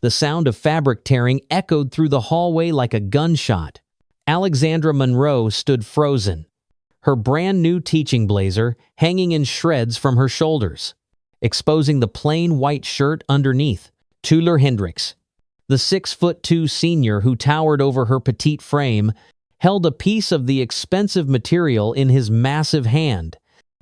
The sound of fabric tearing echoed through the hallway like a gunshot. Alexandra Monroe stood frozen, her brand-new teaching blazer hanging in shreds from her shoulders, exposing the plain white shirt underneath. Tuller Hendricks, the 6'2" senior who towered over her petite frame, held a piece of the expensive material in his massive hand,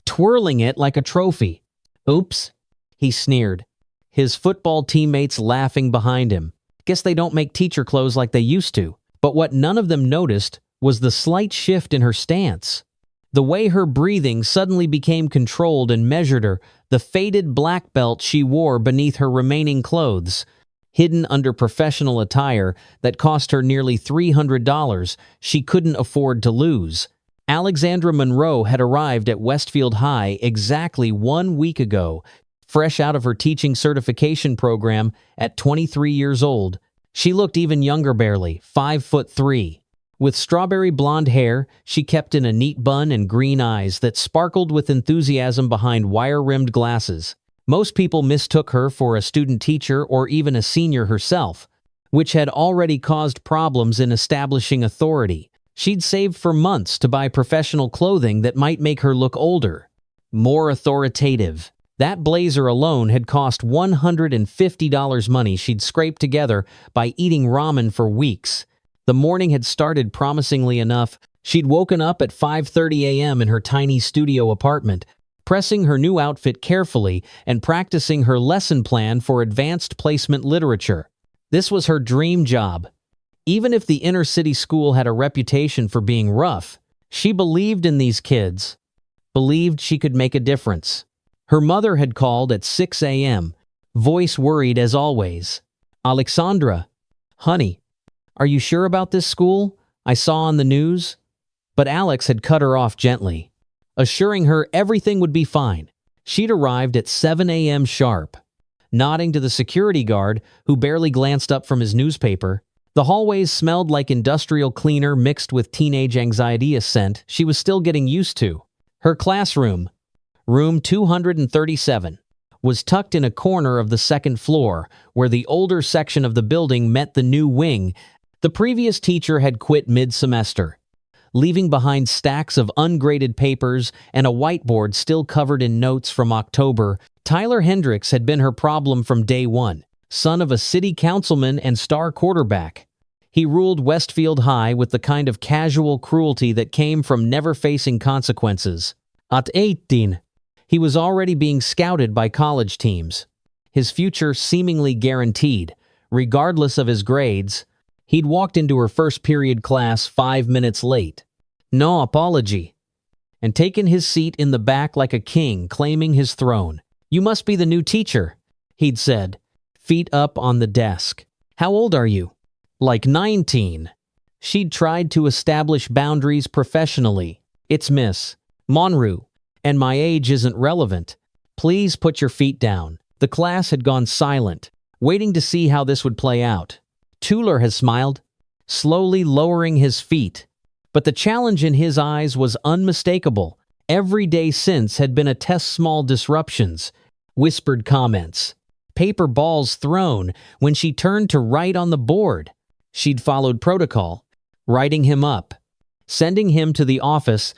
twirling it like a trophy. "Oops," he sneered, his football teammates laughing behind him. "Guess they don't make teacher clothes like they used to." But what none of them noticed was the slight shift in her stance. The way her breathing suddenly became controlled and measured her, the faded black belt she wore beneath her remaining clothes, hidden under professional attire that cost her nearly $300 she couldn't afford to lose. Alexandra Monroe had arrived at Westfield High exactly 1 week ago, fresh out of her teaching certification program at 23 years old. She looked even younger, barely 5'3". With strawberry blonde hair she kept in a neat bun and green eyes that sparkled with enthusiasm behind wire-rimmed glasses. Most people mistook her for a student teacher or even a senior herself, which had already caused problems in establishing authority. She'd saved for months to buy professional clothing that might make her look older, more authoritative. That blazer alone had cost $150 money she'd scraped together by eating ramen for weeks. The morning had started promisingly enough. She'd woken up at 5:30 a.m. in her tiny studio apartment, pressing her new outfit carefully and practicing her lesson plan for advanced placement literature. This was her dream job. Even if the inner-city school had a reputation for being rough, she believed in these kids, believed she could make a difference. Her mother had called at 6 a.m., voice worried as always. "Alexandra, honey, are you sure about this school? I saw on the news." But Alex had cut her off gently, assuring her everything would be fine. She'd arrived at 7 a.m. sharp, nodding to the security guard who barely glanced up from his newspaper. The hallways smelled like industrial cleaner mixed with teenage anxiety scent she was still getting used to. Her classroom, room 237, was tucked in a corner of the second floor, where the older section of the building met the new wing. The previous teacher had quit mid-semester, leaving behind stacks of ungraded papers and a whiteboard still covered in notes from October. Tyler Hendricks had been her problem from day one, son of a city councilman and star quarterback. He ruled Westfield High with the kind of casual cruelty that came from never facing consequences. At 18, he was already being scouted by college teams, his future seemingly guaranteed, regardless of his grades. He'd walked into her first period class 5 minutes late, no apology, and taken his seat in the back like a king claiming his throne. "You must be the new teacher," he'd said, feet up on the desk. "How old are you?" "Like 19. She'd tried to establish boundaries professionally. "It's Miss Monroe, and my age isn't relevant. Please put your feet down." The class had gone silent, waiting to see how this would play out. Tuller had smiled, slowly lowering his feet, but the challenge in his eyes was unmistakable. Every day since had been a test. Small disruptions, whispered comments, paper balls thrown when she turned to write on the board. She'd followed protocol, writing him up, sending him to the office,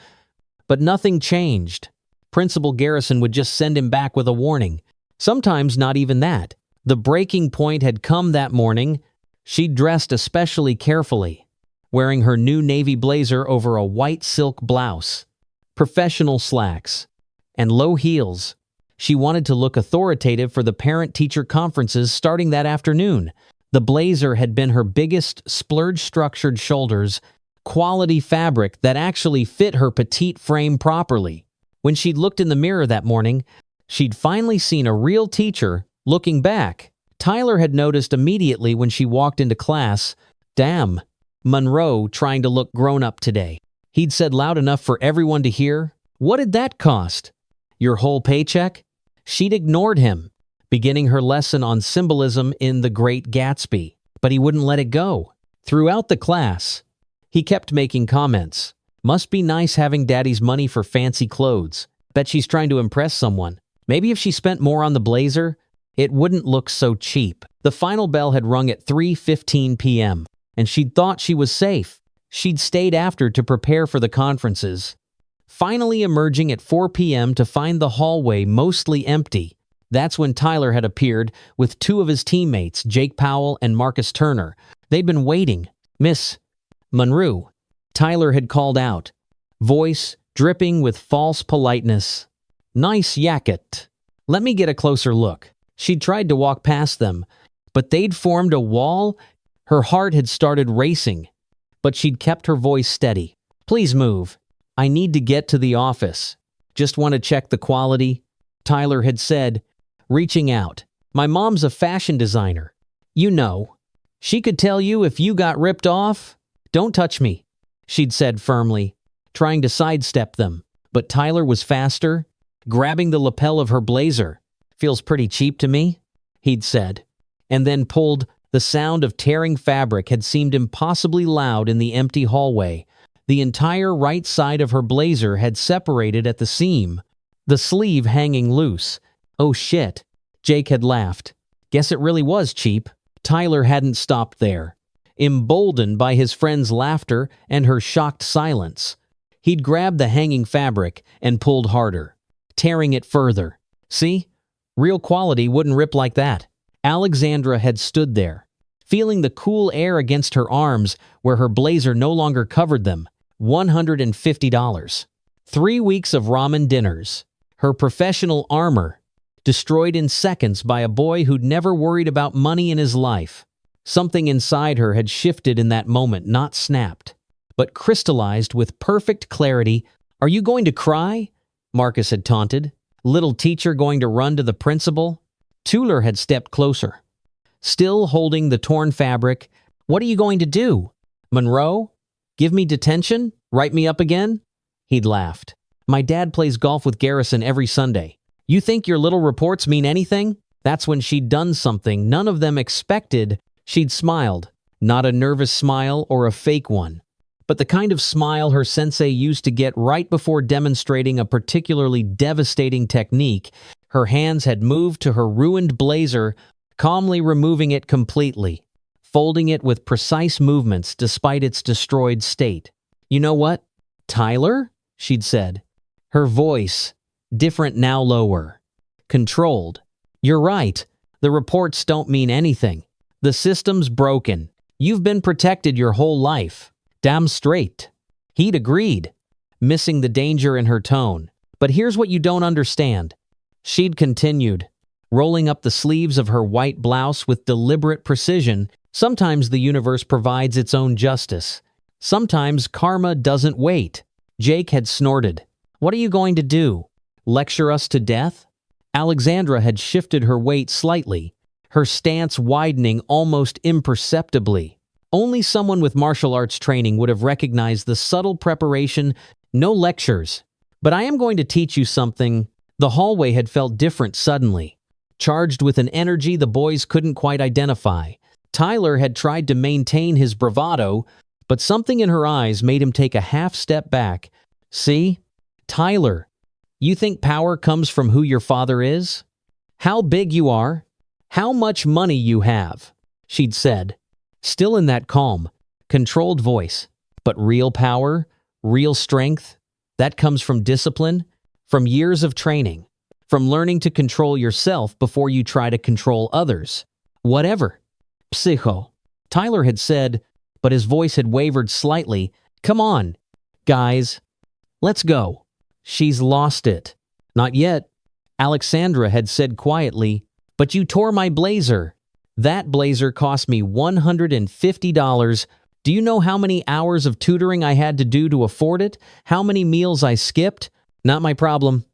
but nothing changed. Principal Garrison would just send him back with a warning. Sometimes not even that. The breaking point had come that morning. She'd dressed especially carefully, wearing her new navy blazer over a white silk blouse, professional slacks, and low heels. She wanted to look authoritative for the parent-teacher conferences starting that afternoon. The blazer had been her biggest splurge, structured shoulders, quality fabric that actually fit her petite frame properly. When she'd looked in the mirror that morning, she'd finally seen a real teacher. Looking back, Tyler had noticed immediately when she walked into class, "Damn, Monroe trying to look grown-up today." He'd said loud enough for everyone to hear. "What did that cost? Your whole paycheck?" She'd ignored him, beginning her lesson on symbolism in The Great Gatsby, but he wouldn't let it go. Throughout the class, he kept making comments. "Must be nice having daddy's money for fancy clothes. Bet she's trying to impress someone. Maybe if she spent more on the blazer, It wouldn't look so cheap. The final bell had rung at 3:15 p.m., and she'd thought she was safe. She'd stayed after to prepare for the conferences, finally emerging at 4 p.m. to find the hallway mostly empty. That's when Tyler had appeared with two of his teammates, Jake Powell and Marcus Turner. They'd been waiting. "Miss Monroe," Tyler had called out, voice dripping with false politeness. "Nice jacket. Let me get a closer look." She'd tried to walk past them, but they'd formed a wall. Her heart had started racing, but she'd kept her voice steady. "Please move. I need to get to the office. Just want to check the quality," Tyler had said, reaching out. "My mom's a fashion designer. You know. She could tell you if you got ripped off." "Don't touch me," she'd said firmly, trying to sidestep them. But Tyler was faster, grabbing the lapel of her blazer. "Feels pretty cheap to me," he'd said, and then pulled. The sound of tearing fabric had seemed impossibly loud in the empty hallway. The entire right side of her blazer had separated at the seam, the sleeve hanging loose. "Oh shit," Jake had laughed. "Guess it really was cheap." Tyler hadn't stopped there. Emboldened by his friend's laughter and her shocked silence, he'd grabbed the hanging fabric and pulled harder, tearing it further. "See? Real quality wouldn't rip like that." Alexandra had stood there, feeling the cool air against her arms where her blazer no longer covered them. $150. 3 weeks of ramen dinners. Her professional armor, destroyed in seconds by a boy who'd never worried about money in his life. Something inside her had shifted in that moment, not snapped, but crystallized with perfect clarity. "Are you going to cry?" Marcus had taunted. "Little teacher going to run to the principal?" Tuller had stepped closer, still holding the torn fabric. "What are you going to do? Monroe? Give me detention? Write me up again?" He'd laughed. "My dad plays golf with Garrison every Sunday. You think your little reports mean anything?" That's when she'd done something none of them expected. She'd smiled, not a nervous smile or a fake one, but the kind of smile her sensei used to get right before demonstrating a particularly devastating technique. Her hands had moved to her ruined blazer, calmly removing it completely, folding it with precise movements despite its destroyed state. "You know what, Tyler?" she'd said. Her voice, different now, lower, controlled. "You're right. The reports don't mean anything. The system's broken. You've been protected your whole life." "Damn straight." He'd agreed, missing the danger in her tone. "But here's what you don't understand," she'd continued, rolling up the sleeves of her white blouse with deliberate precision. "Sometimes the universe provides its own justice. Sometimes karma doesn't wait." Jake had snorted. "What are you going to do? Lecture us to death?" Alexandra had shifted her weight slightly, her stance widening almost imperceptibly. Only someone with martial arts training would have recognized the subtle preparation. "No lectures. But I am going to teach you something." The hallway had felt different suddenly, charged with an energy the boys couldn't quite identify. Tyler had tried to maintain his bravado, but something in her eyes made him take a half step back. "See? Tyler, you think power comes from who your father is? How big you are? How much money you have?" she'd said, still in that calm, controlled voice. "But real power, real strength, that comes from discipline, from years of training, from learning to control yourself before you try to control others. Whatever." "Psycho," Tyler had said, but his voice had wavered slightly. "Come on, guys. Let's go." "She's lost it." "Not yet," Alexandra had said quietly. "But you tore my blazer." "That blazer cost me $150. Do you know how many hours of tutoring I had to do to afford it? How many meals I skipped?" "Not my problem."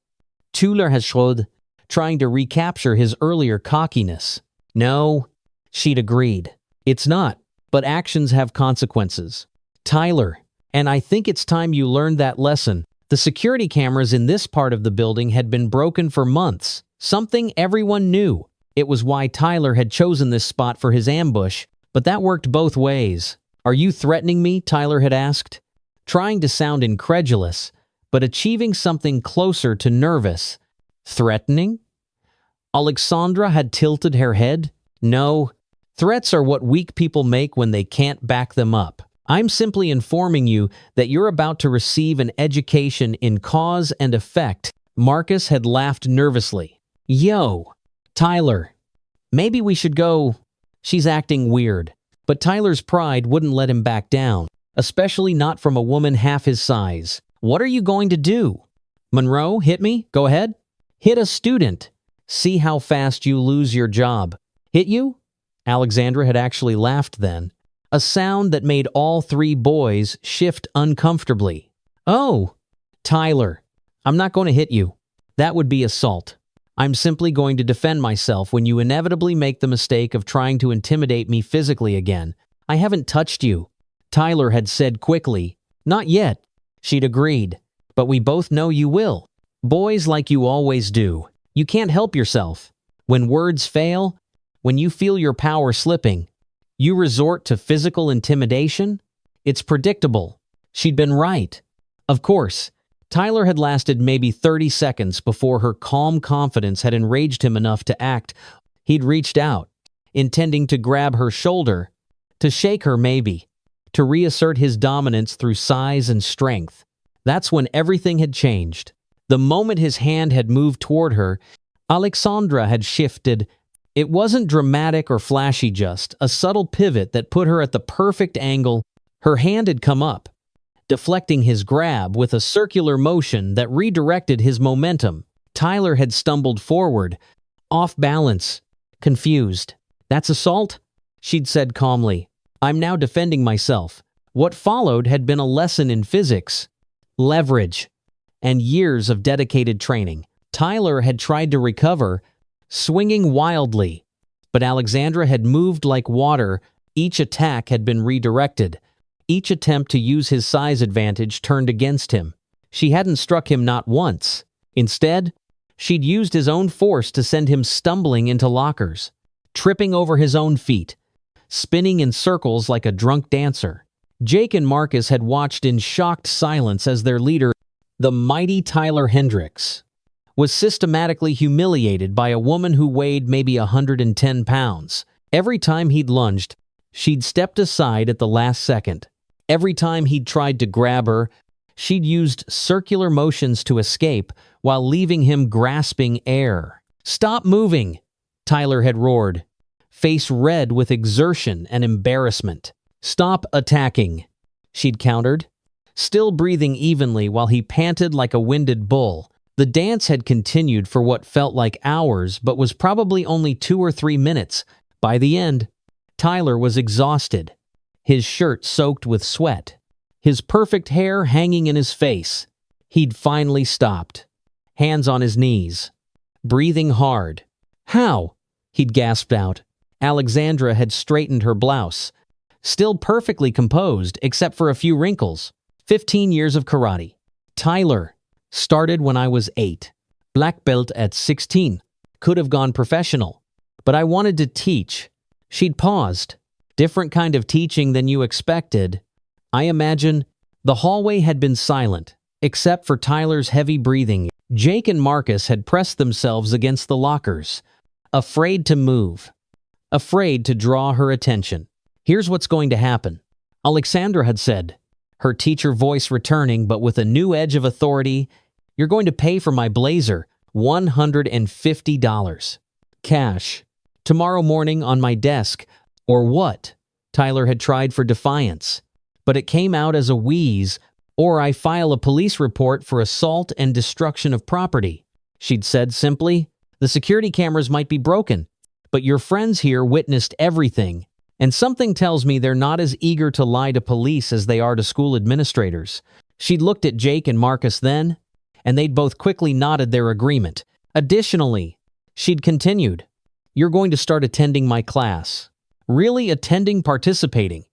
Tuller had shrugged, trying to recapture his earlier cockiness. "No," she'd agreed. "It's not, but actions have consequences, Tyler, and I think it's time you learned that lesson." The security cameras in this part of the building had been broken for months, something everyone knew. It was why Tyler had chosen this spot for his ambush, but that worked both ways. "Are you threatening me?" Tyler had asked, trying to sound incredulous, but achieving something closer to nervous. "Threatening? Alexandra had tilted her head. No, threats are what weak people make when they can't back them up. I'm simply informing you that you're about to receive an education in cause and effect. Marcus had laughed nervously. Yo, Tyler, maybe we should go. She's acting weird. But Tyler's pride wouldn't let him back down, especially not from a woman half his size. What are you going to do? Monroe, hit me? Go ahead. Hit a student. See how fast you lose your job. Hit you? Alexandra had actually laughed then, a sound that made all three boys shift uncomfortably. Oh, Tyler, I'm not going to hit you. That would be assault. I'm simply going to defend myself when you inevitably make the mistake of trying to intimidate me physically again. I haven't touched you. Tyler had said quickly. Not yet. She'd agreed. But we both know you will. Boys like you always do. You can't help yourself. When words fail, when you feel your power slipping, you resort to physical intimidation? It's predictable. She'd been right. Of course, Tyler had lasted maybe 30 seconds before her calm confidence had enraged him enough to act. He'd reached out, intending to grab her shoulder, to shake her maybe, to reassert his dominance through size and strength. That's when everything had changed. The moment his hand had moved toward her, Alexandra had shifted. It wasn't dramatic or flashy, just a subtle pivot that put her at the perfect angle. Her hand had come up, deflecting his grab with a circular motion that redirected his momentum. Tyler had stumbled forward, off balance, confused. That's assault? She'd said calmly. I'm now defending myself. What followed had been a lesson in physics, leverage, and years of dedicated training. Tyler had tried to recover, swinging wildly, but Alexandra had moved like water. Each attack had been redirected. Each attempt to use his size advantage turned against him. She hadn't struck him not once. Instead, she'd used his own force to send him stumbling into lockers, tripping over his own feet, spinning in circles like a drunk dancer. Jake and Marcus had watched in shocked silence as their leader, the mighty Tyler Hendricks, was systematically humiliated by a woman who weighed maybe 110 pounds. Every time he'd lunged, she'd stepped aside at the last second. Every time he'd tried to grab her, she'd used circular motions to escape while leaving him grasping air. Stop moving, Tyler had roared, face red with exertion and embarrassment. Stop attacking, she'd countered, still breathing evenly while he panted like a winded bull. The dance had continued for what felt like hours but was probably only 2 or 3 minutes. By the end, Tyler was exhausted, his shirt soaked with sweat, his perfect hair hanging in his face. He'd finally stopped, hands on his knees, breathing hard. How? He'd gasped out. Alexandra had straightened her blouse, still perfectly composed except for a few wrinkles. 15 years of karate. Tyler. Started when I was 8. Black belt at 16. Could have gone professional. But I wanted to teach. She'd paused. Different kind of teaching than you expected. I imagine. The hallway had been silent, except for Tyler's heavy breathing. Jake and Marcus had pressed themselves against the lockers, afraid to move, afraid to draw her attention. Here's what's going to happen, Alexandra had said, her teacher voice returning but with a new edge of authority. You're going to pay for my blazer, $150. Cash. Tomorrow morning on my desk. Or what? Tyler had tried for defiance, but it came out as a wheeze. Or I file a police report for assault and destruction of property. She'd said simply, the security cameras might be broken, but your friends here witnessed everything, and something tells me they're not as eager to lie to police as they are to school administrators. She'd looked at Jake and Marcus then, and they'd both quickly nodded their agreement. Additionally, she'd continued, you're going to start attending my class. Really attending, participating,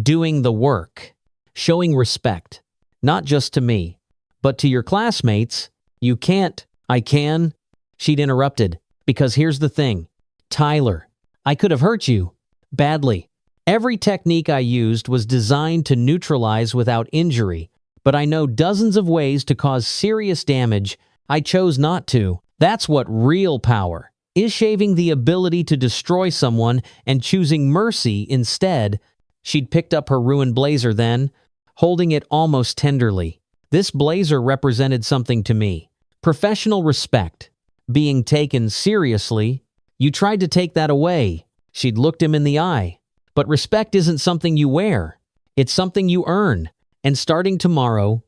doing the work, showing respect, not just to me, but to your classmates. You can't. I can. She'd interrupted, because here's the thing. Tyler, I could have hurt you. Badly. Every technique I used was designed to neutralize without injury, but I know dozens of ways to cause serious damage. I chose not to. That's what real power, Is shaving the ability to destroy someone and choosing mercy instead. She'd picked up her ruined blazer then, holding it almost tenderly. This blazer represented something to me. Professional respect. Being taken seriously. You tried to take that away. She'd looked him in the eye. But respect isn't something you wear. It's something you earn. And starting tomorrow,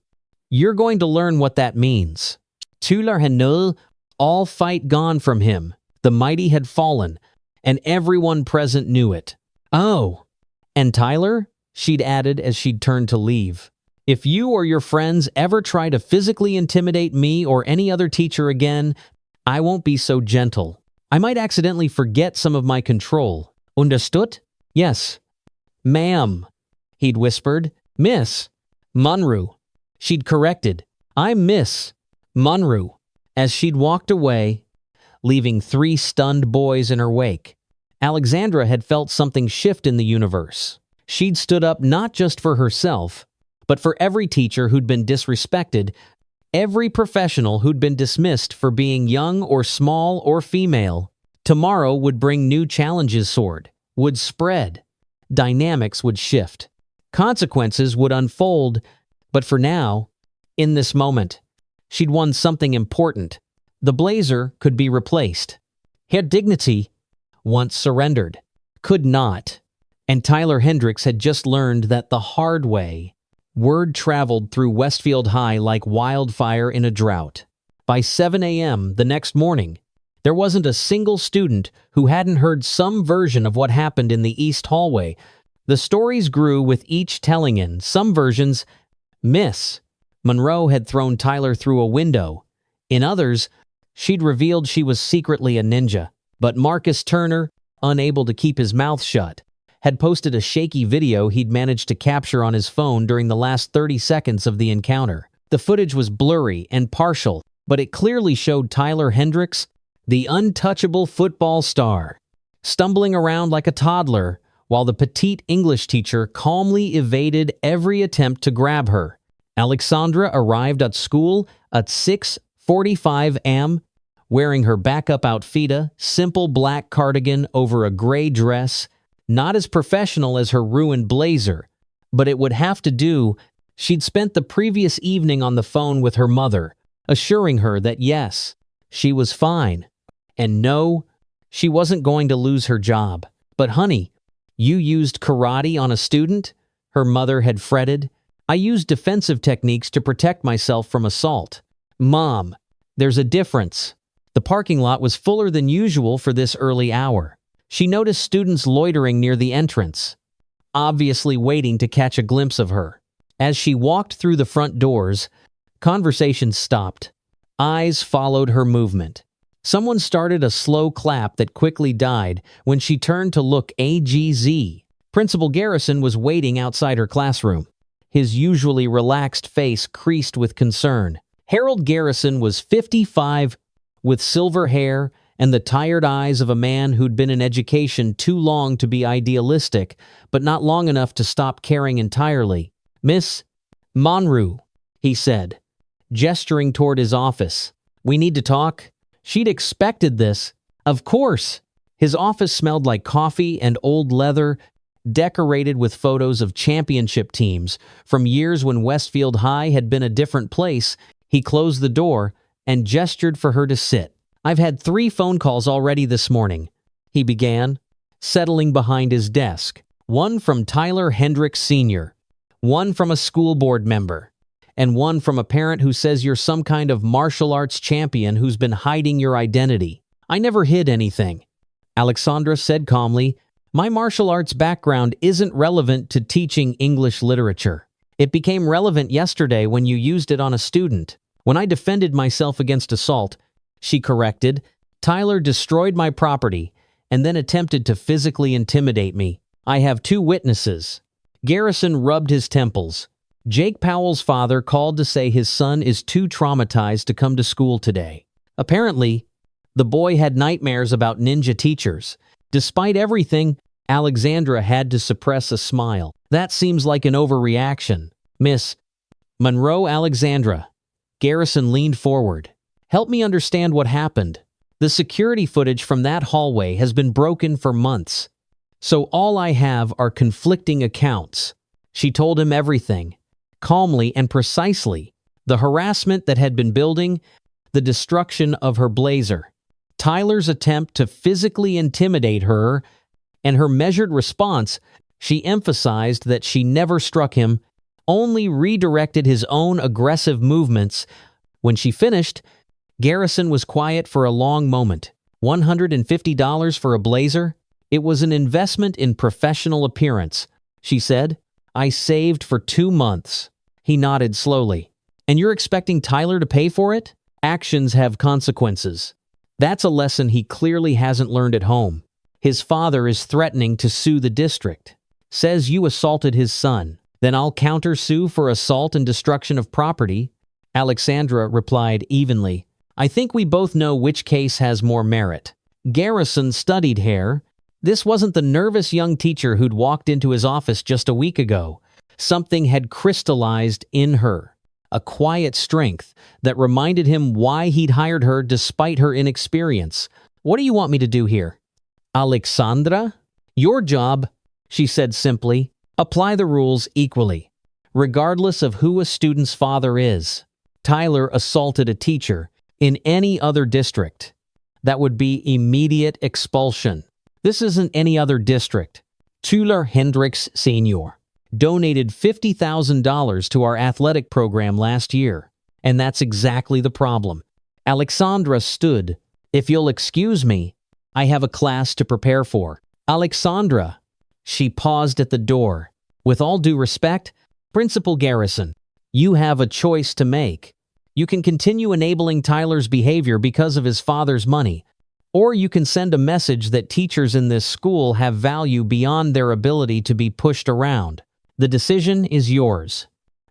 you're going to learn what that means. Tyler had known, all fight gone from him. The mighty had fallen, and everyone present knew it. Oh, and Tyler? She'd added as she'd turned to leave. If you or your friends ever try to physically intimidate me or any other teacher again, I won't be so gentle. I might accidentally forget some of my control. Understood? Yes. Ma'am, he'd whispered. Miss Munro. She'd corrected. I'm Miss Munro. As she'd walked away, leaving 3 stunned boys in her wake, Alexandra had felt something shift in the universe. She'd stood up not just for herself, but for every teacher who'd been disrespected, every professional who'd been dismissed for being young or small or female. Tomorrow would bring new challenges. Sword would spread. Dynamics would shift. Consequences would unfold. But for now, in this moment, she'd won something important. The blazer could be replaced. Her dignity, once surrendered, could not. And Tyler Hendricks had just learned that the hard way. Word traveled through Westfield High like wildfire in a drought. By 7 a.m. the next morning, there wasn't a single student who hadn't heard some version of what happened in the East Hallway. The stories grew with each telling in. Some versions, Miss Monroe had thrown Tyler through a window. In others, she'd revealed she was secretly a ninja. But Marcus Turner, unable to keep his mouth shut, had posted a shaky video he'd managed to capture on his phone during the last 30 seconds of the encounter. The footage was blurry and partial, but it clearly showed Tyler Hendricks, the untouchable football star, stumbling around like a toddler while the petite English teacher calmly evaded every attempt to grab her. Alexandra arrived at school at 6:45 am, wearing her backup outfit, simple black cardigan over a gray dress, not as professional as her ruined blazer, but it would have to do. She'd spent the previous evening on the phone with her mother, assuring her that yes, she was fine, and no, she wasn't going to lose her job. But honey, you used karate on a student? Her mother had fretted. I used defensive techniques to protect myself from assault. Mom, there's a difference. The parking lot was fuller than usual for this early hour. She noticed students loitering near the entrance, obviously waiting to catch a glimpse of her. As she walked through the front doors, conversations stopped. Eyes followed her movement. Someone started a slow clap that quickly died when she turned to look. AGZ. Principal Garrison was waiting outside her classroom, his usually relaxed face creased with concern. Harold Garrison was 55, with silver hair and the tired eyes of a man who'd been in education too long to be idealistic, but not long enough to stop caring entirely. Miss Monroe, he said, gesturing toward his office. We need to talk. She'd expected this. Of course. His office smelled like coffee and old leather, decorated with photos of championship teams from years when Westfield High had been a different place. He closed the door and gestured for her to sit. I've had 3 phone calls already this morning, he began, settling behind his desk. One from Tyler Hendricks Sr., one from a school board member, and one from a parent who says you're some kind of martial arts champion who's been hiding your identity. I never hid anything, Alexandra said calmly. My martial arts background isn't relevant to teaching English literature. It became relevant yesterday when you used it on a student. When I defended myself against assault, she corrected, Tyler destroyed my property and then attempted to physically intimidate me. I have 2 witnesses. Garrison rubbed his temples. Jake Powell's father called to say his son is too traumatized to come to school today. Apparently, the boy had nightmares about ninja teachers. Despite everything, Alexandra had to suppress a smile. That seems like an overreaction. Miss Monroe. Alexandra. Garrison leaned forward. Help me understand what happened. The security footage from that hallway has been broken for months. So all I have are conflicting accounts. She told him everything, calmly and precisely. The harassment that had been building, the destruction of her blazer, Tyler's attempt to physically intimidate her, and her measured response. She emphasized that she never struck him, only redirected his own aggressive movements. When she finished, Garrison was quiet for a long moment. $150 for a blazer? It was an investment in professional appearance, she said. I saved for 2 months. He nodded slowly. And you're expecting Tyler to pay for it? Actions have consequences. That's a lesson he clearly hasn't learned at home. His father is threatening to sue the district. Says you assaulted his son. Then I'll counter-sue for assault and destruction of property. Alexandra replied evenly. I think we both know which case has more merit. Garrison studied hair. This wasn't the nervous young teacher who'd walked into his office just a week ago. Something had crystallized in her, a quiet strength that reminded him why he'd hired her despite her inexperience. What do you want me to do here? Alexandra? Your job, she said simply. Apply the rules equally, regardless of who a student's father is. Tyler assaulted a teacher in any other district. That would be immediate expulsion. This isn't any other district. Tyler Hendricks Sr. donated $50,000 to our athletic program last year, and that's exactly the problem. Alexandra stood. If you'll excuse me, I have a class to prepare for. Alexandra. She paused at the door. With all due respect, Principal Garrison, you have a choice to make. You can continue enabling Tyler's behavior because of his father's money, or you can send a message that teachers in this school have value beyond their ability to be pushed around. The decision is yours.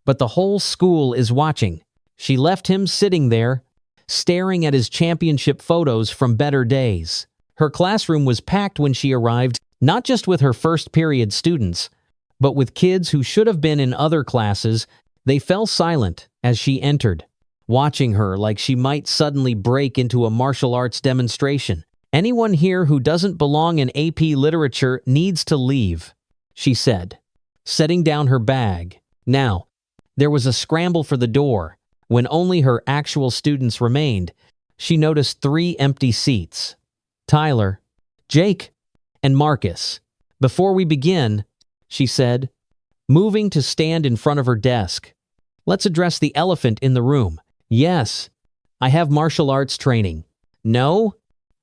But the whole school is watching. She left him sitting there, staring at his championship photos from better days. Her classroom was packed when she arrived, not just with her first period students, but with kids who should have been in other classes. They fell silent as she entered, watching her like she might suddenly break into a martial arts demonstration. Anyone here who doesn't belong in AP Literature needs to leave, she said, setting down her bag. Now, there was a scramble for the door. When only her actual students remained, she noticed 3 empty seats. Tyler, Jake, and Marcus. Before we begin, she said, moving to stand in front of her desk. Let's address the elephant in the room. Yes, I have martial arts training. No,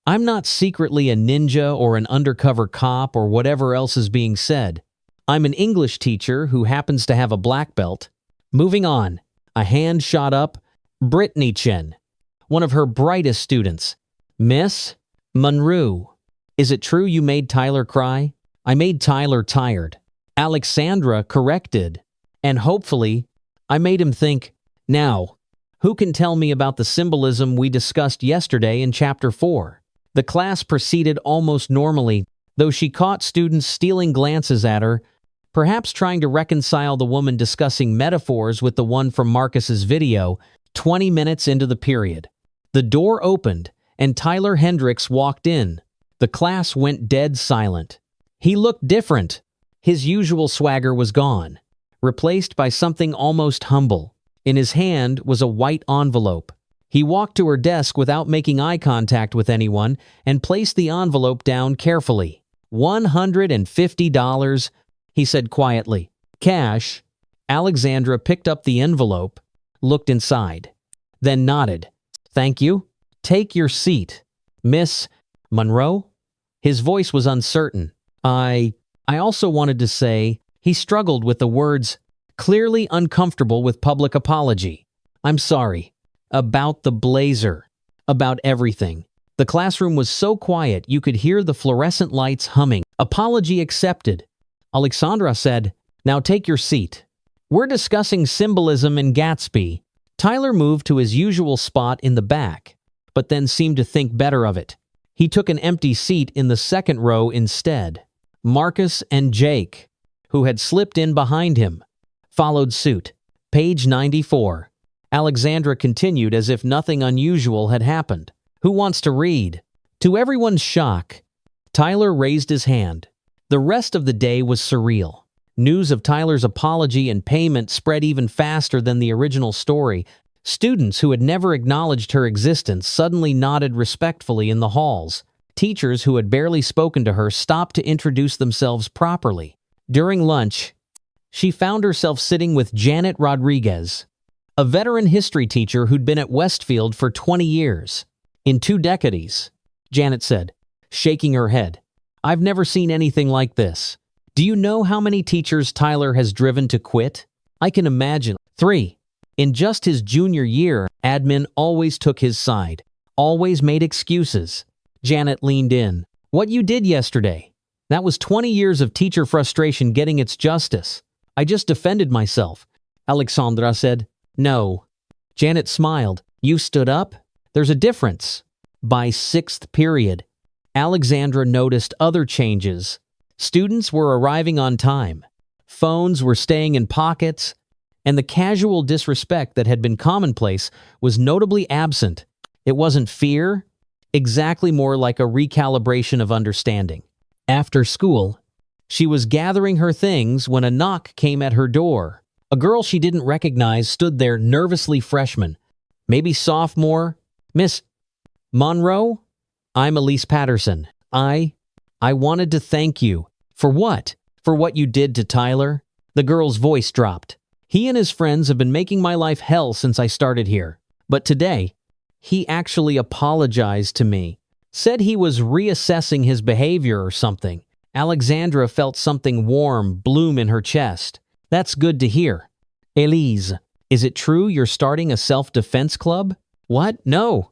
I'm not secretly a ninja or an undercover cop or whatever else is being said. I'm an English teacher who happens to have a black belt. Moving on, a hand shot up. Brittany Chen, one of her brightest students. Miss Monroe, is it true you made Tyler cry? I made Tyler tired. Alexandra corrected. And hopefully, I made him think. Now, who can tell me about the symbolism we discussed yesterday in Chapter 4? The class proceeded almost normally, though she caught students stealing glances at her, perhaps trying to reconcile the woman discussing metaphors with the one from Marcus's video. 20 minutes into the period, the door opened and Tyler Hendricks walked in. The class went dead silent. He looked different. His usual swagger was gone, replaced by something almost humble. In his hand was a white envelope. He walked to her desk without making eye contact with anyone and placed the envelope down carefully. $150, he said quietly. Cash. Alexandra picked up the envelope, looked inside, then nodded. Thank you. Take your seat. Miss Monroe? His voice was uncertain. I also wanted to say, he struggled with the words, clearly uncomfortable with public apology. I'm sorry. About the blazer. About everything. The classroom was so quiet you could hear the fluorescent lights humming. Apology accepted. Alexandra said, now take your seat. We're discussing symbolism in Gatsby. Tyler moved to his usual spot in the back, but then seemed to think better of it. He took an empty seat in the second row instead. Marcus and Jake, who had slipped in behind him, followed suit. Page 94. Alexandra continued as if nothing unusual had happened. Who wants to read? To everyone's shock, Tyler raised his hand. The rest of the day was surreal. News of Tyler's apology and payment spread even faster than the original story. Students who had never acknowledged her existence suddenly nodded respectfully in the halls. Teachers who had barely spoken to her stopped to introduce themselves properly. During lunch, she found herself sitting with Janet Rodriguez, a veteran history teacher who'd been at Westfield for 20 years. In 2 decades, Janet said, shaking her head. I've never seen anything like this. Do you know how many teachers Tyler has driven to quit? I can imagine. 3. In just his junior year, admin always took his side, always made excuses. Janet leaned in. What you did yesterday? That was 20 years of teacher frustration getting its justice. I just defended myself. Alexandra said, No. Janet smiled. You stood up? There's a difference. By 6th period, Alexandra noticed other changes. Students were arriving on time. Phones were staying in pockets, and the casual disrespect that had been commonplace was notably absent. It wasn't fear, exactly more like a recalibration of understanding. After school, she was gathering her things when a knock came at her door. A girl she didn't recognize stood there, nervously freshman, maybe sophomore. Miss Monroe? I'm Elise Patterson. I wanted to thank you. For what? For what you did to Tyler? The girl's voice dropped. He and his friends have been making my life hell since I started here. But today, he actually apologized to me. Said he was reassessing his behavior or something. Alexandra felt something warm bloom in her chest. That's good to hear. Elise, is it true you're starting a self-defense club? What? No.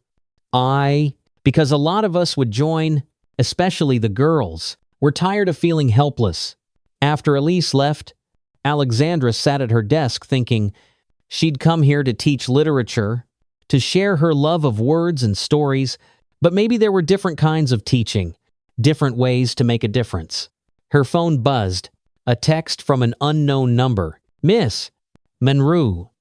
Because a lot of us would join, especially the girls. We're tired of feeling helpless. After Elise left, Alexandra sat at her desk thinking she'd come here to teach literature, to share her love of words and stories, but maybe there were different kinds of teaching, different ways to make a difference. Her phone buzzed, a text from an unknown number. Miss Monroe,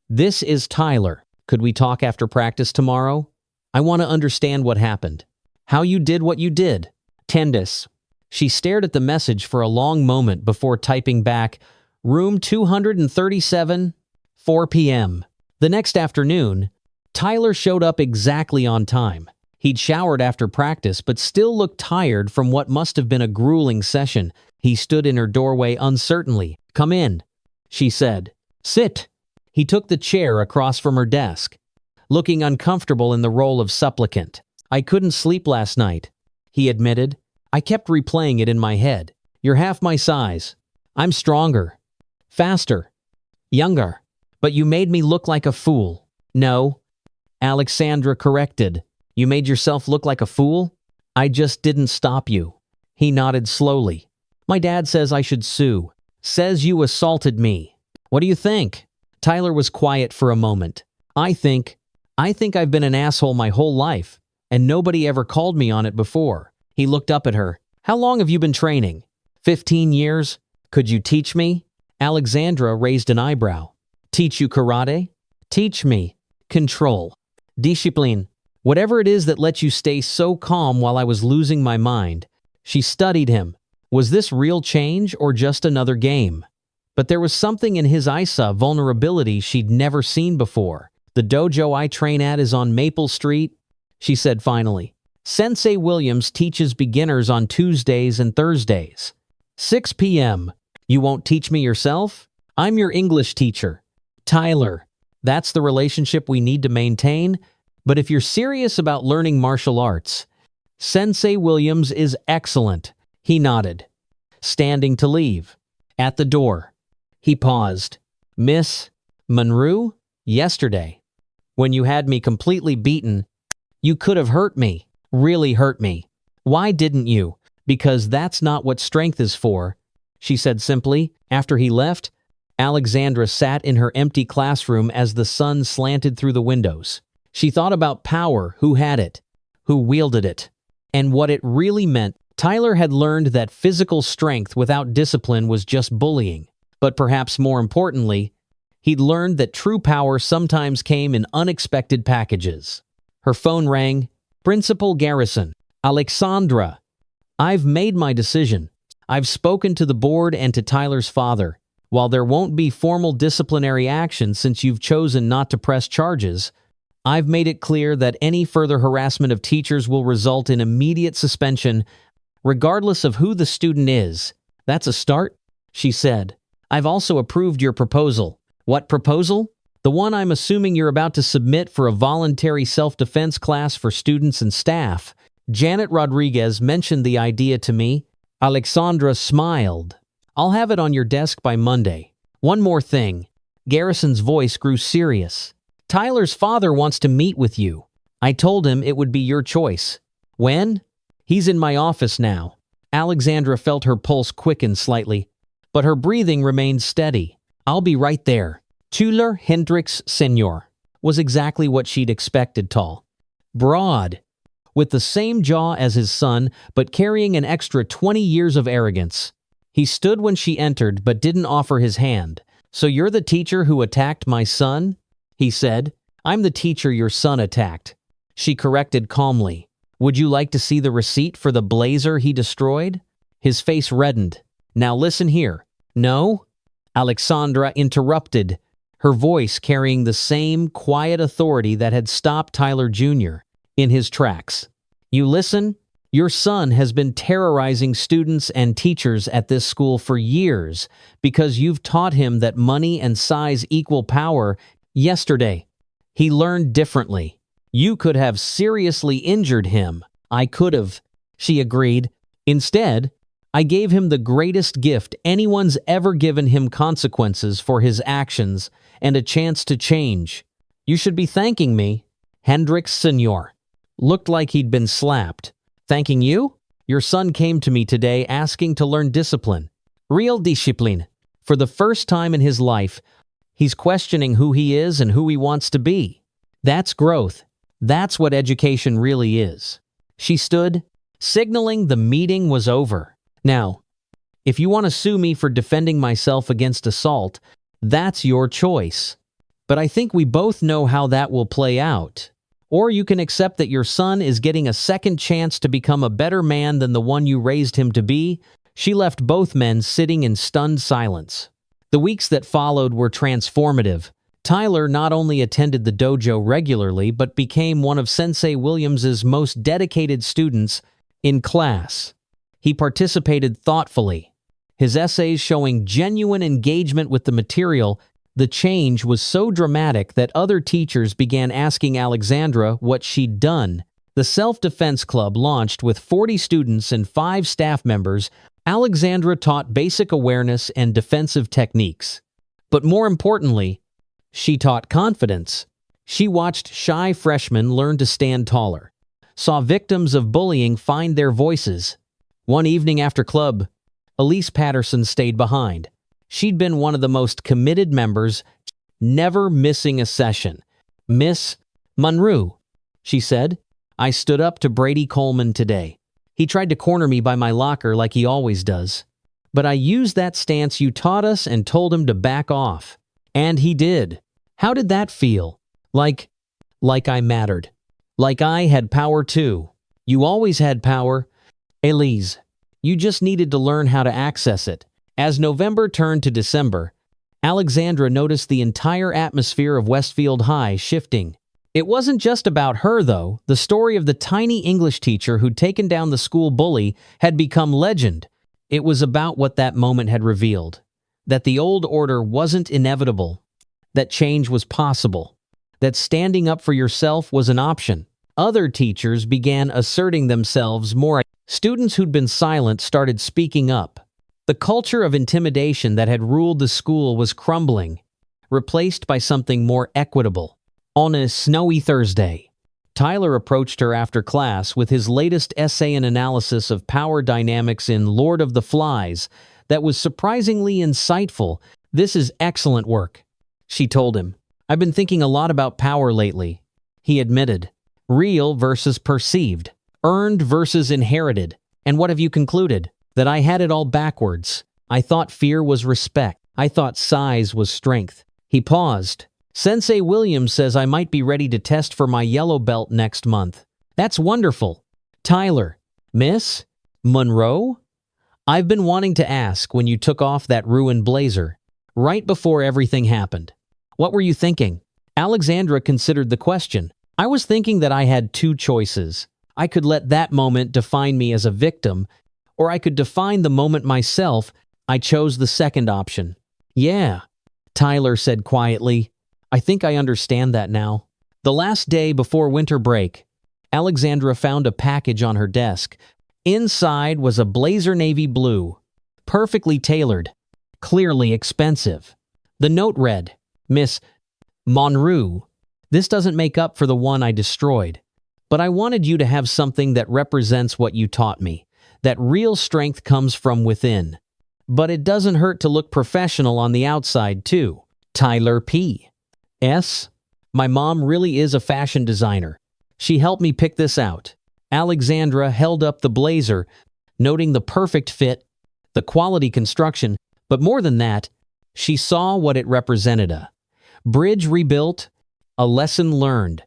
this is Tyler. Could we talk after practice tomorrow? I want to understand what happened. How you did what you did. Tendis. She stared at the message for a long moment before typing back, Room 237, 4 p.m. The next afternoon, Tyler showed up exactly on time. He'd showered after practice, but still looked tired from what must have been a grueling session. He stood in her doorway uncertainly. Come in, she said. Sit. He took the chair across from her desk, looking uncomfortable in the role of supplicant. I couldn't sleep last night, he admitted. I kept replaying it in my head. You're half my size. I'm stronger, faster, younger. But you made me look like a fool. No, Alexandra corrected. You made yourself look like a fool? I just didn't stop you. He nodded slowly. My dad says I should sue. Says you assaulted me. What do you think? Tyler was quiet for a moment. I think I've been an asshole my whole life, and nobody ever called me on it before. He looked up at her. How long have you been training? 15 years? Could you teach me? Alexandra raised an eyebrow. Teach you karate? Teach me. Control. Discipline. Whatever it is that lets you stay so calm while I was losing my mind. She studied him. Was this real change or just another game? But there was something in his Isa vulnerability she'd never seen before. The dojo I train at is on Maple Street, she said finally. Sensei Williams teaches beginners on Tuesdays and Thursdays. 6 p.m. You won't teach me yourself? I'm your English teacher. Tyler, that's the relationship we need to maintain. But if you're serious about learning martial arts, Sensei Williams is excellent. He nodded, standing to leave. At the door, he paused. Miss Monroe? Yesterday, when you had me completely beaten, you could have hurt me, really hurt me. Why didn't you? Because that's not what strength is for, she said simply. After he left, Alexandra sat in her empty classroom as the sun slanted through the windows. She thought about power, who had it, who wielded it, and what it really meant. Tyler had learned that physical strength without discipline was just bullying. But perhaps more importantly, he'd learned that true power sometimes came in unexpected packages. Her phone rang. Principal Garrison. Alexandra. I've made my decision. I've spoken to the board and to Tyler's father. While there won't be formal disciplinary action since you've chosen not to press charges, I've made it clear that any further harassment of teachers will result in immediate suspension, regardless of who the student is. That's a start, she said. I've also approved your proposal. What proposal? The one I'm assuming you're about to submit for a voluntary self-defense class for students and staff. Janet Rodriguez mentioned the idea to me. Alexandra smiled. I'll have it on your desk by Monday. One more thing. Garrison's voice grew serious. Tyler's father wants to meet with you. I told him it would be your choice. When? He's in my office now. Alexandra felt her pulse quicken slightly, but her breathing remained steady. I'll be right there. Tuller Hendricks Sr. was exactly what she'd expected. Tall, broad, with the same jaw as his son, but carrying an extra 20 years of arrogance. He stood when she entered, but didn't offer his hand. So you're the teacher who attacked my son? He said. I'm the teacher your son attacked. She corrected calmly. Would you like to see the receipt for the blazer he destroyed? His face reddened. Now listen here. No? Alexandra interrupted, her voice carrying the same quiet authority that had stopped Tyler Jr. in his tracks. You listen? Your son has been terrorizing students and teachers at this school for years because you've taught him that money and size equal power. Yesterday, he learned differently. You could have seriously injured him. I could have, she agreed. Instead, I gave him the greatest gift anyone's ever given him: consequences for his actions and a chance to change. You should be thanking me. Hendricks Sr. looked like he'd been slapped. Thanking you? Your son came to me today asking to learn discipline. Real discipline. For the first time in his life, he's questioning who he is and who he wants to be. That's growth. That's what education really is. She stood, signaling the meeting was over. Now, if you want to sue me for defending myself against assault, that's your choice. But I think we both know how that will play out. Or you can accept that your son is getting a second chance to become a better man than the one you raised him to be. She left both men sitting in stunned silence. The weeks that followed were transformative. Tyler not only attended the dojo regularly, but became one of Sensei Williams's most dedicated students in class. He participated thoughtfully, his essays showing genuine engagement with the material. The change was so dramatic that other teachers began asking Alexandra what she'd done. The Self-Defense Club launched with 40 students and 5 staff members. Alexandra taught basic awareness and defensive techniques. But more importantly, she taught confidence. She watched shy freshmen learn to stand taller, saw victims of bullying find their voices. One evening after club, Elise Patterson stayed behind. She'd been one of the most committed members, never missing a session. Miss Monroe, she said, I stood up to Brady Coleman today. He tried to corner me by my locker like he always does. But I used that stance you taught us and told him to back off. And he did. How did that feel? Like I mattered. Like I had power too. You always had power. Elise, you just needed to learn how to access it. As November turned to December, Alexandra noticed the entire atmosphere of Westfield High shifting. It wasn't just about her, though. The story of the tiny English teacher who'd taken down the school bully had become legend. It was about what that moment had revealed. That the old order wasn't inevitable. That change was possible. That standing up for yourself was an option. Other teachers began asserting themselves more. Students who'd been silent started speaking up. The culture of intimidation that had ruled the school was crumbling, replaced by something more equitable. On a snowy Thursday, Tyler approached her after class with his latest essay and analysis of power dynamics in Lord of the Flies that was surprisingly insightful. This is excellent work, she told him. I've been thinking a lot about power lately, he admitted. Real versus perceived, earned versus inherited. And what have you concluded? That I had it all backwards. I thought fear was respect. I thought size was strength. He paused. Sensei Williams says I might be ready to test for my yellow belt next month. That's wonderful. Tyler, Miss Monroe? I've been wanting to ask when you took off that ruined blazer, right before everything happened. What were you thinking? Alexandra considered the question. I was thinking that I had two choices. I could let that moment define me as a victim, or I could define the moment myself. I chose the second option. Yeah, Tyler said quietly. I think I understand that now. The last day before winter break, Alexandra found a package on her desk. Inside was a blazer navy blue, perfectly tailored, clearly expensive. The note read, Miss Monroe, this doesn't make up for the one I destroyed, but I wanted you to have something that represents what you taught me, that real strength comes from within. But it doesn't hurt to look professional on the outside, too. Tyler P. S. My mom really is a fashion designer. She helped me pick this out. Alexandra held up the blazer, noting the perfect fit, the quality construction, but more than that, she saw what it represented: a bridge rebuilt, a lesson learned,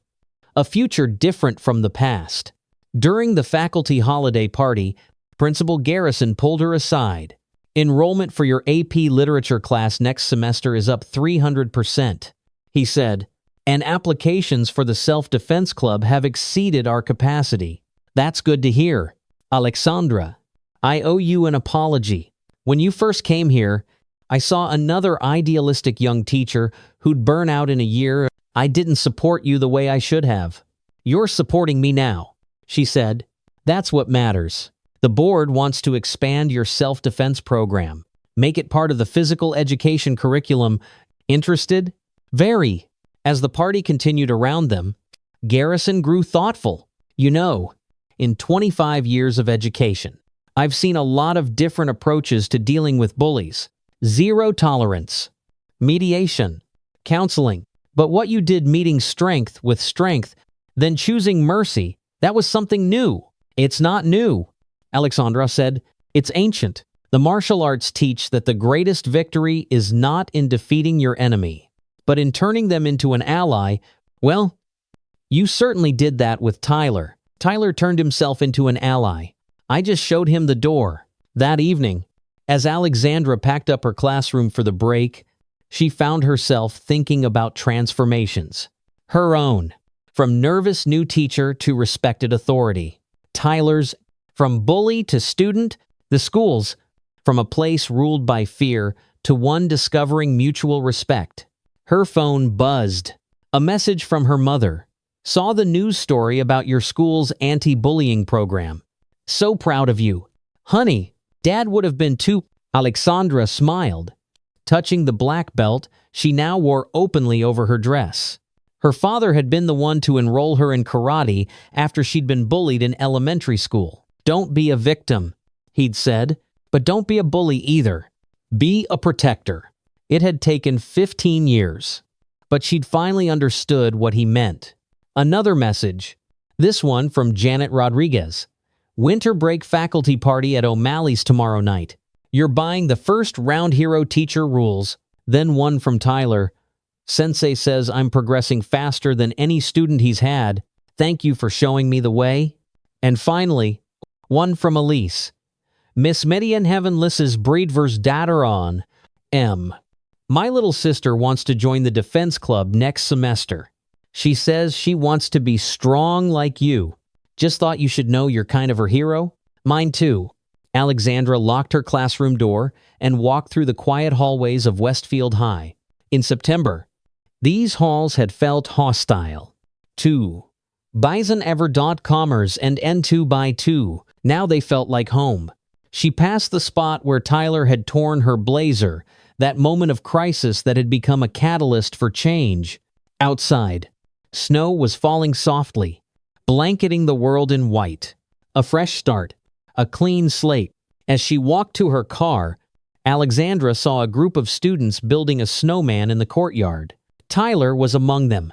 a future different from the past. During the faculty holiday party, Principal Garrison pulled her aside. Enrollment for your AP Literature class next semester is up 300%, he said, and applications for the Self-Defense Club have exceeded our capacity. That's good to hear. Alexandra, I owe you an apology. When you first came here, I saw another idealistic young teacher who'd burn out in a year. I didn't support you the way I should have. You're supporting me now, she said. That's what matters. The board wants to expand your self-defense program. Make it part of the physical education curriculum. Interested? Very. As the party continued around them, Garrison grew thoughtful. You know, in 25 years of education, I've seen a lot of different approaches to dealing with bullies. Zero tolerance, mediation, counseling. But what you did, meeting strength with strength, then choosing mercy, that was something new. It's not new, Alexandra said. It's ancient. The martial arts teach that the greatest victory is not in defeating your enemy, but in turning them into an ally. Well, you certainly did that with Tyler. Tyler turned himself into an ally. I just showed him the door. That evening, as Alexandra packed up her classroom for the break, she found herself thinking about transformations. Her own, from nervous new teacher to respected authority. Tyler's, from bully to student. The school's, from a place ruled by fear to one discovering mutual respect. Her phone buzzed. A message from her mother. Saw the news story about your school's anti-bullying program. So proud of you. Honey, Dad would have been too. Alexandra smiled. Touching the black belt she now wore openly over her dress. Her father had been the one to enroll her in karate after she'd been bullied in elementary school. Don't be a victim, he'd said, but don't be a bully either. Be a protector. It had taken 15 years, but she'd finally understood what he meant. Another message, this one from Janet Rodriguez. Winter break faculty party at O'Malley's tomorrow night. You're buying the first round hero teacher rules. Then one from Tyler. Sensei says I'm progressing faster than any student he's had. Thank you for showing me the way. And finally, one from Elise. Miss Median Heaven Lisses Breedvers Dataron. M. My little sister wants to join the defense club next semester. She says she wants to be strong like you. Just thought you should know you're kind of her hero. Mine too. Alexandra locked her classroom door and walked through the quiet hallways of Westfield High. In September, these halls had felt hostile. 2. Bison-Ever.comers and N2x2. Now they felt like home. She passed the spot where Tyler had torn her blazer, that moment of crisis that had become a catalyst for change. Outside, snow was falling softly, blanketing the world in white. A fresh start, a clean slate. As she walked to her car, Alexandra saw a group of students building a snowman in the courtyard. Tyler was among them,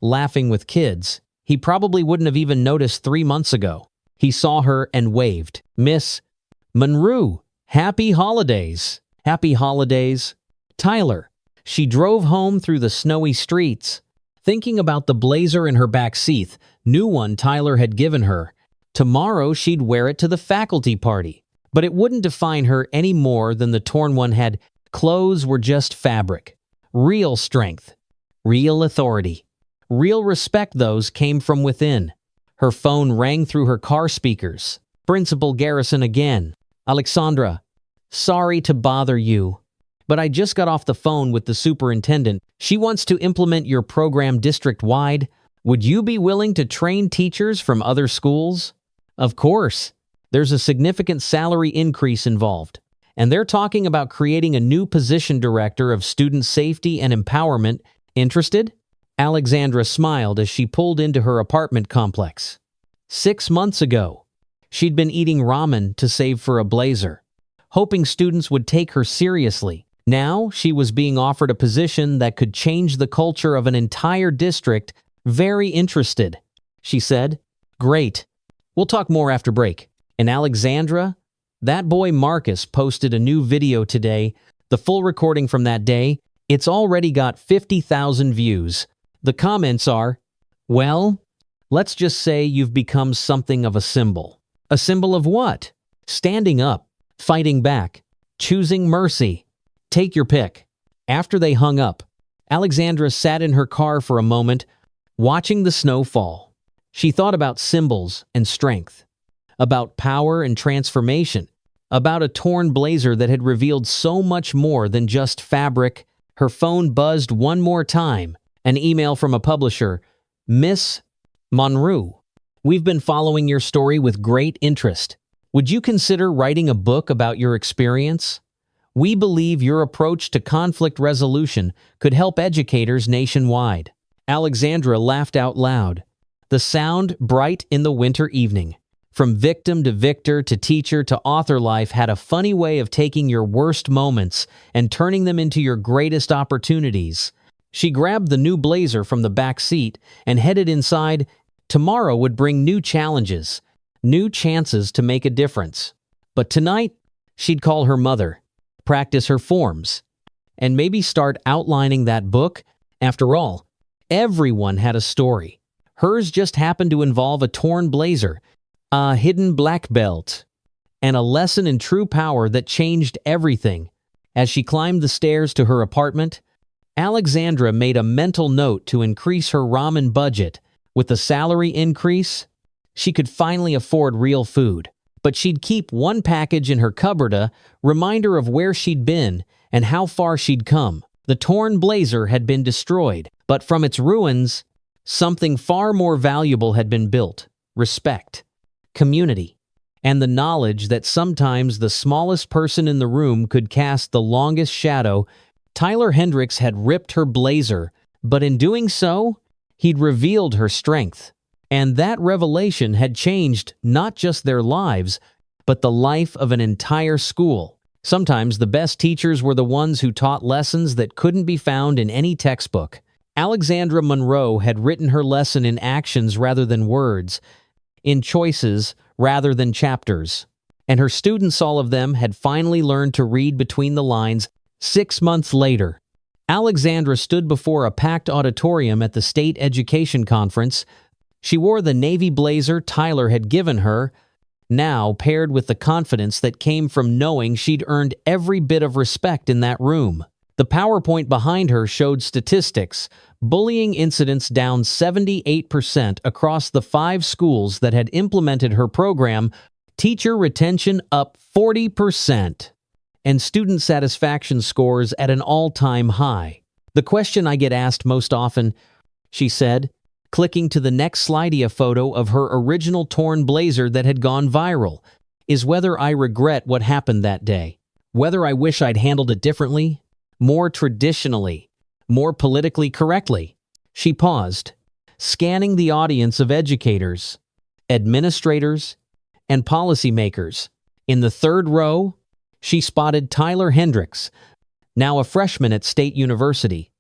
laughing with kids he probably wouldn't have even noticed 3 months ago. He saw her and waved. Miss Monroe, happy holidays. Happy holidays. Tyler. She drove home through the snowy streets, thinking about the blazer in her back seat, new one Tyler had given her. Tomorrow she'd wear it to the faculty party. But it wouldn't define her any more than the torn one had. Clothes were just fabric. Real strength. Real authority. Real respect, those came from within. Her phone rang through her car speakers. Principal Garrison again. Alexandra, sorry to bother you, but I just got off the phone with the superintendent. She wants to implement your program district-wide. Would you be willing to train teachers from other schools? Of course. There's a significant salary increase involved, and they're talking about creating a new position director of student safety and empowerment. Interested? Alexandra smiled as she pulled into her apartment complex. 6 months ago, she'd been eating ramen to save for a blazer, hoping students would take her seriously. Now she was being offered a position that could change the culture of an entire district. Very interested, she said. Great. We'll talk more after break. And Alexandra, that boy Marcus posted a new video today. The full recording from that day, it's already got 50,000 views. The comments are, well, let's just say you've become something of a symbol. A symbol of what? Standing up, fighting back, choosing mercy. Take your pick. After they hung up, Alexandra sat in her car for a moment, watching the snow fall. She thought about symbols and strength, about power and transformation, about a torn blazer that had revealed so much more than just fabric. Her phone buzzed one more time. An email from a publisher. Miss Monroe, we've been following your story with great interest. Would you consider writing a book about your experience? We believe your approach to conflict resolution could help educators nationwide. Alexandra laughed out loud. The sound, bright in the winter evening. From victim to victor to teacher to author, life had a funny way of taking your worst moments and turning them into your greatest opportunities. She grabbed the new blazer from the back seat and headed inside. Tomorrow would bring new challenges, new chances to make a difference. But tonight, she'd call her mother, practice her forms, and maybe start outlining that book. After all, everyone had a story. Hers just happened to involve a torn blazer, a hidden black belt, and a lesson in true power that changed everything. As she climbed the stairs to her apartment, Alexandra made a mental note to increase her ramen budget. With the salary increase, she could finally afford real food. But she'd keep one package in her cupboard, a reminder of where she'd been and how far she'd come. The torn blazer had been destroyed, but from its ruins, something far more valuable had been built: respect, community, and the knowledge that sometimes the smallest person in the room could cast the longest shadow. Tyler Hendricks had ripped her blazer, but in doing so, he'd revealed her strength. And that revelation had changed not just their lives, but the life of an entire school. Sometimes the best teachers were the ones who taught lessons that couldn't be found in any textbook. Alexandra Monroe had written her lesson in actions rather than words, in choices rather than chapters. And her students, all of them, had finally learned to read between the lines. 6 months later, Alexandra stood before a packed auditorium at the state education conference. She wore the navy blazer Tyler had given her, now paired with the confidence that came from knowing she'd earned every bit of respect in that room. The PowerPoint behind her showed statistics: bullying incidents down 78% across the 5 schools that had implemented her program, teacher retention up 40%, and student satisfaction scores at an all-time high. The question I get asked most often, she said, clicking to the next slidea photo of her original torn blazer that had gone viral, is whether I regret what happened that day, whether I wish I'd handled it differently, more traditionally, more politically correctly. She paused, scanning the audience of educators, administrators, and policymakers. In the third row, she spotted Tyler Hendricks, now a freshman at State University,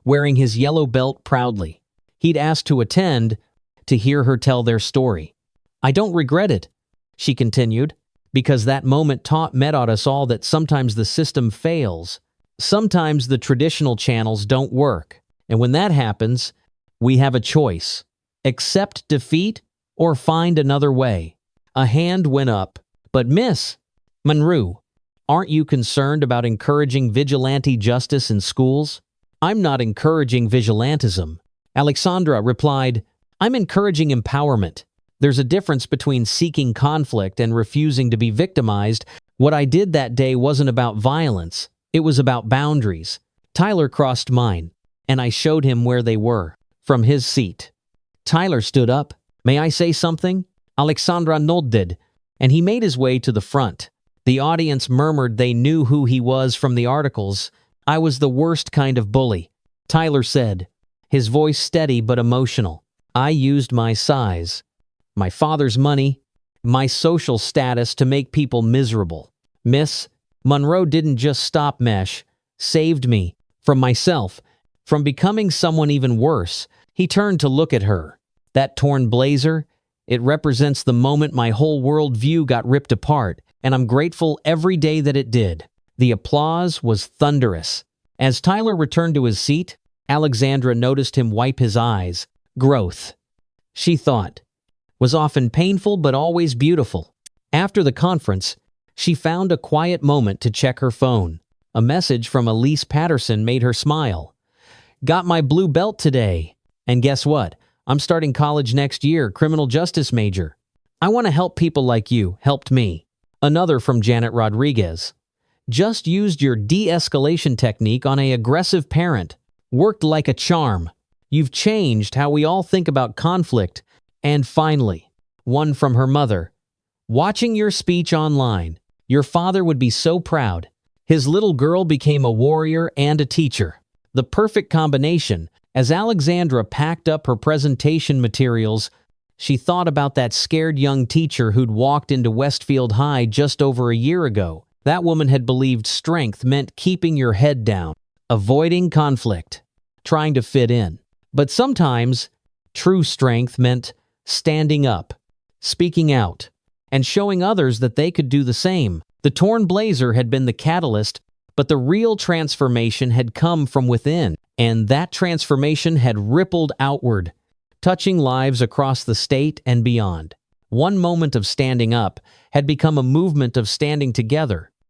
wearing his yellow belt proudly. He'd asked to attend to hear her tell their story. I don't regret it, she continued, because that moment taught us all that sometimes the system fails. Sometimes the traditional channels don't work. And when that happens, We have a choice. Accept defeat or find another way. A hand went up. But Miss Monroe, aren't you concerned about encouraging vigilante justice in schools? I'm not encouraging vigilantism. Alexandra replied, I'm encouraging empowerment. There's a difference between seeking conflict and refusing to be victimized. What I did that day wasn't about violence. It was about boundaries. Tyler crossed mine, and I showed him where they were, from his seat. Tyler stood up. May I say something? Alexandra nodded, and he made his way to the front. The audience murmured they knew who he was from the articles. I was the worst kind of bully, Tyler said, his voice steady but emotional. I used my size, my father's money, my social status to make people miserable. Miss Monroe didn't just stop Mesh, saved me from myself, from becoming someone even worse. He turned to look at her. That torn blazer, it represents the moment my whole worldview got ripped apart, and I'm grateful every day that it did. The applause was thunderous. As Tyler returned to his seat, Alexandra noticed him wipe his eyes. Growth, she thought, was often painful but always beautiful. After the conference, she found a quiet moment to check her phone. A message from Elise Patterson made her smile. Got my blue belt today. And guess what? I'm starting college next year, criminal justice major. I want to help people like you helped me. Another from Janet Rodriguez. Just used your de-escalation technique on an aggressive parent. Worked like a charm. You've changed how we all think about conflict. And finally, one from her mother. Watching your speech online, your father would be so proud. His little girl became a warrior and a teacher. The perfect combination. As Alexandra packed up her presentation materials, she thought about that scared young teacher who'd walked into Westfield High just over a year ago. That woman had believed strength meant keeping your head down, avoiding conflict, trying to fit in. But sometimes, true strength meant standing up, speaking out, and showing others that they could do the same. The torn blazer had been the catalyst, but the real transformation had come from within, and that transformation had rippled outward, touching lives across the state and beyond. One moment of standing up had become a movement of standing together,